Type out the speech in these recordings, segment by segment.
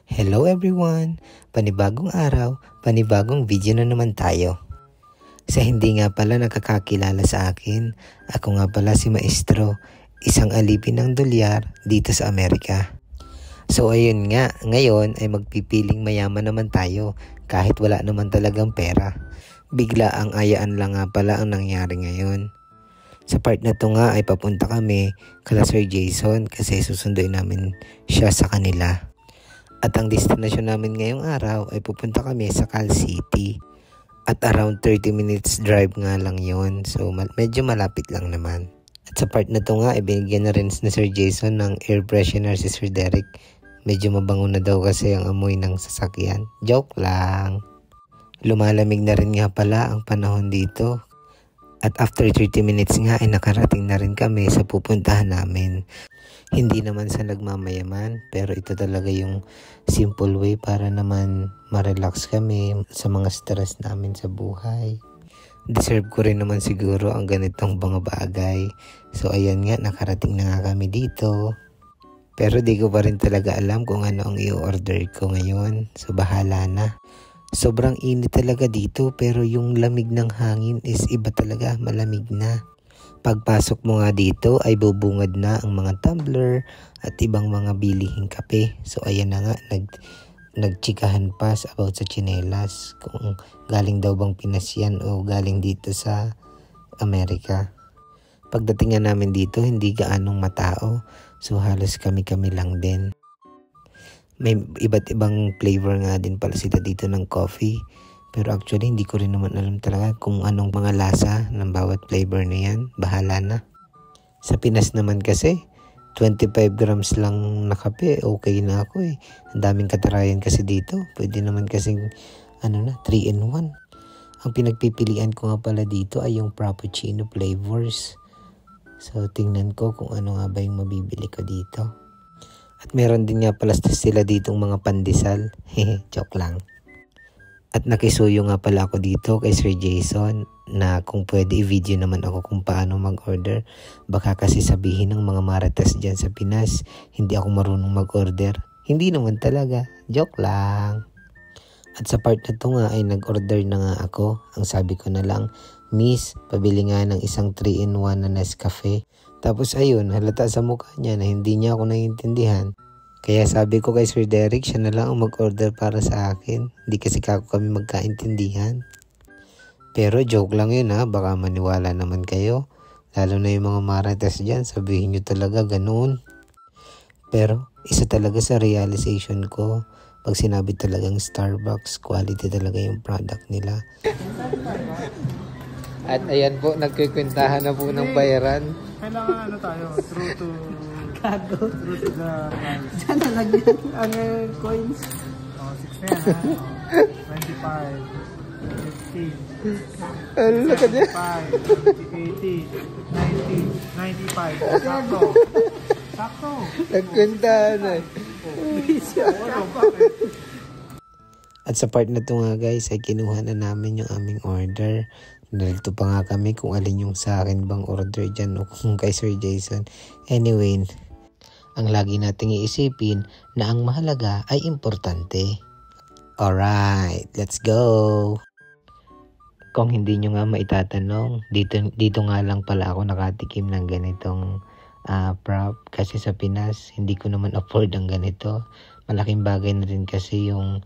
Hello everyone! Panibagong araw, panibagong video na naman tayo. Sa hindi nga pala nakakakilala sa akin, ako nga pala si Maestro, isang alipin ng dolyar dito sa Amerika. So ayun nga, ngayon ay magpipiling mayaman naman tayo kahit wala naman talagang pera. Bigla ang ayaan lang nga pala ang nangyari ngayon. Sa part na to nga ay papunta kami kala Sir Jason kasi susunduin namin siya sa kanila. At ang destinasyon namin ngayong araw ay pupunta kami sa Cal City. At around 30 minutes drive nga lang yon. So medyo malapit lang naman. At sa part na to nga ay binigyan na rin ni Sir Jason ng air freshener si Sir Derek. Medyo mabango na daw kasi ang amoy ng sasakyan. Joke lang. Lumalamig na rin nga pala ang panahon dito. At after 30 minutes nga ay nakarating na rin kami sa pupuntahan namin. Hindi naman sa nagmamayaman pero ito talaga yung simple way para naman ma-relax kami sa mga stress namin sa buhay. Deserve ko rin naman siguro ang ganitong mga bagay. So ayan nga, nakarating na nga kami dito. Pero di ko pa rin talaga alam kung ano ang i-order ko ngayon. So bahala na. Sobrang init talaga dito pero yung lamig ng hangin is iba talaga, malamig na. Pagpasok mo nga dito ay bubungad na ang mga tumbler at ibang mga bilihing kape. So ayan na nga, nagchikahan pa about sa tsinelas kung galing daw bang Pinas yan o galing dito sa Amerika. Pagdating nga namin dito, hindi gaanong matao. So halos kami-kami lang din. May iba't ibang flavor nga din pala sila dito ng coffee. Pero actually hindi ko rin naman alam talaga kung anong mga lasa ng bawat flavor na yan. Bahala na. Sa Pinas naman kasi 25 grams lang na kape, okay na ako eh. Ang daming katarayan kasi dito. Pwede naman kasing 3-in-1. Ang pinagpipilian ko nga pala dito ay yung frappuccino flavors. So tingnan ko kung ano nga ba yung mabibili ko dito. At meron din nga pala sila ditong mga pandesal. Joke lang. At nakisuyo nga pala ako dito kay Sir Jason na kung pwede i-video naman ako kung paano mag-order. Baka kasi sabihin ng mga marites dyan sa Pinas, hindi ako marunong mag-order. Hindi naman talaga. Joke lang. At sa part na to nga ay nag-order na nga ako. Ang sabi ko na lang, Miss, pabili nga ng isang 3-in-1 na Nescafe. Tapos ayun, halata sa mukha niya na hindi niya ako naiintindihan. Kaya sabi ko kay Sir Derek, siya na lang ang mag-order para sa akin. Hindi kasi kako kami magkaintindihan. Pero joke lang yun ha, baka maniwala naman kayo. Lalo na yung mga marites dyan, sabihin nyo talaga ganoon. Pero isa talaga sa realization ko, pag sinabi talagang Starbucks, quality talaga yung product nila. At ayan po, nagkikwentahan na po ng bayaran. Kailangan tayo, true to the price. Saan nalagyan ang coins? 6 na yan ha. 25, 50, Ano na ka dyan? 80, 90, 95. Sakto. Sakto. Nagkwentahan na. At sa part na to nga guys, ay kinuha na namin yung aming order. Nalito pa nga kami kung alin yung sa akin bang order dyan o kung kay Sir Jason. Anyway, ang lagi nating iisipin na ang mahalaga ay importante. Alright, let's go! Kung hindi nyo nga maitatanong, dito nga lang pala ako nakatikim ng ganitong prop. Kasi sa Pinas, hindi ko naman afford ang ganito. Malaking bagay na rin kasi yung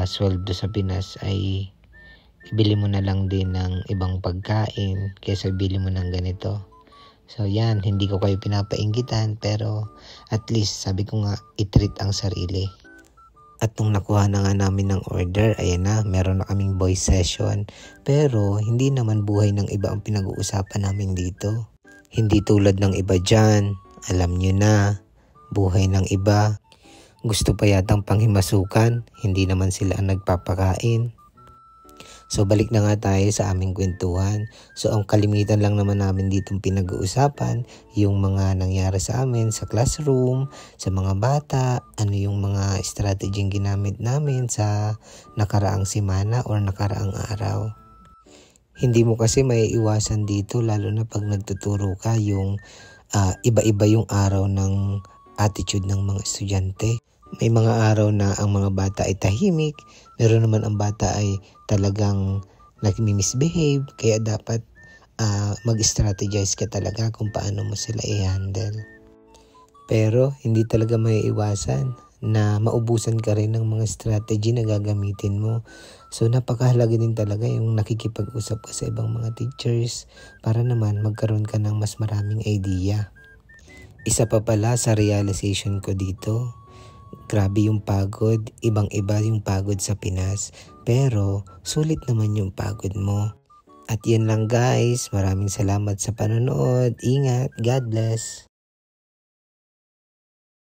sweldo sa Pinas ay ibili mo na lang din ng ibang pagkain kaysa bili mo ng ganito. So yan, hindi ko kayo pinapainggitan pero at least sabi ko nga i-treat ang sarili. At nung nakuha na nga namin ng order, ayan na, meron na kaming voice session. Pero hindi naman buhay ng iba ang pinag-uusapan namin dito. Hindi tulad ng iba dyan, alam nyo na, buhay ng iba. Gusto pa yatang panghimasukan, hindi naman sila ang nagpapakain. So balik na nga tayo sa aming kwentuhan. So ang kalimitan lang naman namin ditong pinag-uusapan, yung mga nangyari sa amin sa classroom, sa mga bata, ano yung mga strategy ginamit namin sa nakaraang semana or nakaraang araw. Hindi mo kasi maiiwasan dito lalo na pag nagtuturo ka yung iba-iba yung araw ng attitude ng mga estudyante. May mga araw na ang mga bata ay tahimik, meron naman ang bata ay talagang nag-misbehave, kaya dapat mag-strategize ka talaga kung paano mo sila i-handle. Pero hindi talaga maiiwasan na maubusan ka rin ng mga strategy na gagamitin mo. So napakahalaga din talaga yung nakikipag-usap ka sa ibang mga teachers para naman magkaroon ka ng mas maraming idea. Isa pa pala sa realization ko dito, grabe yung pagod, ibang-iba yung pagod sa Pinas, pero sulit naman yung pagod mo. At yan lang guys, maraming salamat sa panonood, ingat, God bless!